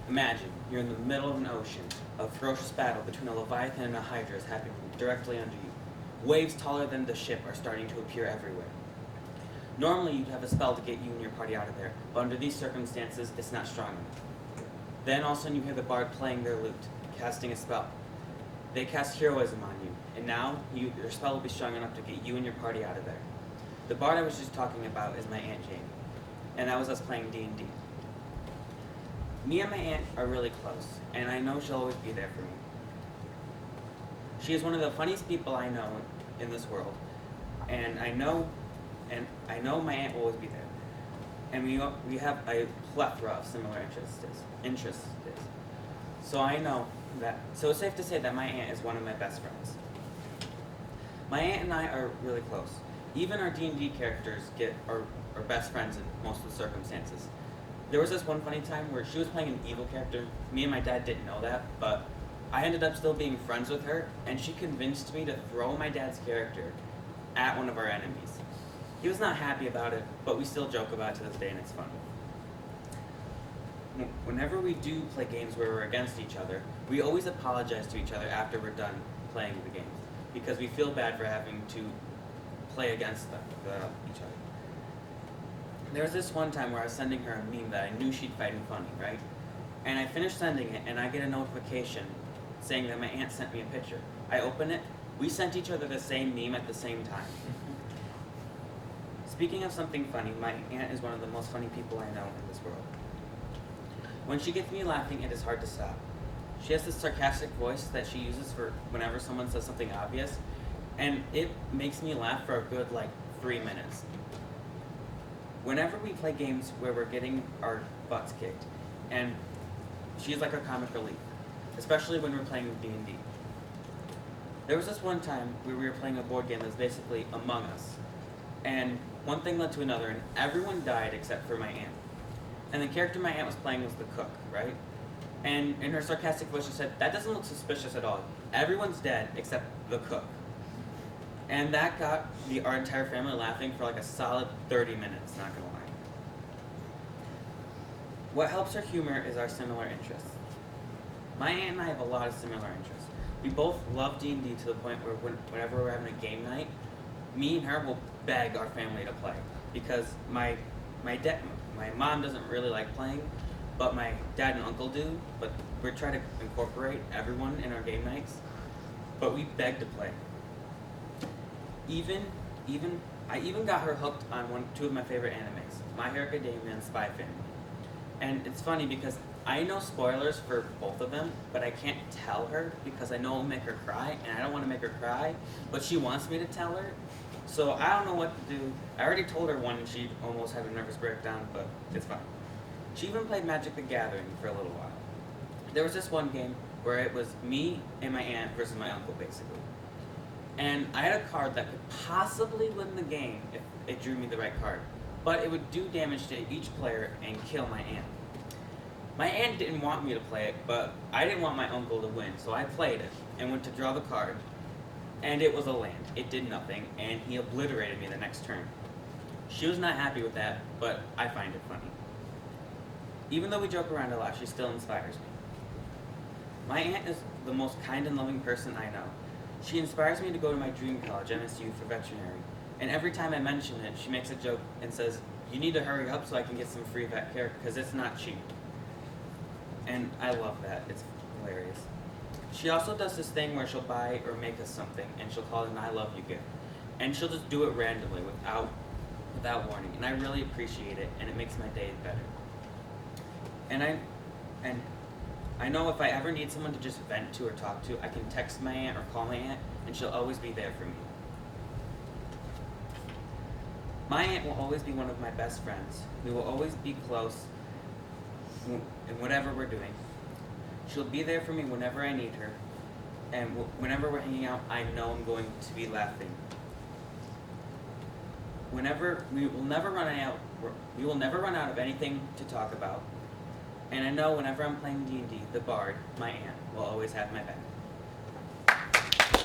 Imagine you're in the middle of an ocean. A ferocious battle between a leviathan and a hydra is happening directly under you. Waves taller than the ship are starting to appear everywhere. Normally you'd have a spell to get you and your party out of there, but under these circumstances, it's not strong enough. Then all of a sudden you hear the bard playing their lute, casting a spell. They cast heroism on you, and now your spell will be strong enough to get you and your party out of there. The bard I was just talking about is my Aunt Jane, and that was us playing D&D. Me and my aunt are really close, and I know she'll always be there for me. She is one of the funniest people I know in this world, and I know my aunt will always be there. And we have a plethora of similar interests. So it's safe to say that my aunt is one of my best friends. My aunt and I are really close. Even our D&D characters are best friends in most of the circumstances. There was this one funny time where she was playing an evil character. Me and my dad didn't know that, but I ended up still being friends with her, and she convinced me to throw my dad's character at one of our enemies. He was not happy about it, but we still joke about it to this day, and it's funny. Whenever we do play games where we're against each other, we always apologize to each other after we're done playing the games, because we feel bad for having to play against each other. There was this one time where I was sending her a meme that I knew she'd find funny, right? And I finished sending it, and I get a notification saying that my aunt sent me a picture. I open it, we sent each other the same meme at the same time. Speaking of something funny, my aunt is one of the most funny people I know in this world. When she gets me laughing, it is hard to stop. She has this sarcastic voice that she uses for whenever someone says something obvious, and it makes me laugh for a good, 3 minutes. Whenever we play games where we're getting our butts kicked, and she's like our comic relief, especially when we're playing D&D. There was this one time where we were playing a board game that was basically Among Us, and one thing led to another, and everyone died except for my aunt. And the character my aunt was playing was the cook, right? And in her sarcastic voice, she said, "That doesn't look suspicious at all. Everyone's dead except the cook." And that got our entire family laughing for a solid 30 minutes, not gonna lie. What helps our humor is our similar interests. My aunt and I have a lot of similar interests. We both love D&D to the point where whenever we're having a game night, me and her will beg our family to play. Because my mom doesn't really like playing, but my dad and uncle do, but we're trying to incorporate everyone in our game nights. But we beg to play. I even got her hooked on two of my favorite animes, My Hero Academia and Spy Family. And it's funny because I know spoilers for both of them, but I can't tell her because I know it'll make her cry, and I don't want to make her cry, but she wants me to tell her. So I don't know what to do. I already told her one and she almost had a nervous breakdown, but it's fine. She even played Magic the Gathering for a little while. There was this one game where it was me and my aunt versus my uncle, basically. And I had a card that could possibly win the game if it drew me the right card. But it would do damage to each player and kill my aunt. My aunt didn't want me to play it, but I didn't want my uncle to win, so I played it and went to draw the card. And it was a land. It did nothing, and he obliterated me the next turn. She was not happy with that, but I find it funny. Even though we joke around a lot, she still inspires me. My aunt is the most kind and loving person I know. She inspires me to go to my dream college, MSU, for veterinary. And every time I mention it, she makes a joke and says, "You need to hurry up so I can get some free vet care, because it's not cheap." And I love that. It's hilarious. She also does this thing where she'll buy or make us something, and she'll call it an I love you gift. And she'll just do it randomly without warning. And I really appreciate it, and it makes my day better. And I know if I ever need someone to just vent to or talk to, I can text my aunt or call my aunt, and she'll always be there for me. My aunt will always be one of my best friends. We will always be close in whatever we're doing. She'll be there for me whenever I need her, and whenever we're hanging out, I know I'm going to be laughing. We will never run out of anything to talk about. And I know whenever I'm playing D&D, the bard, my aunt, will always have my back.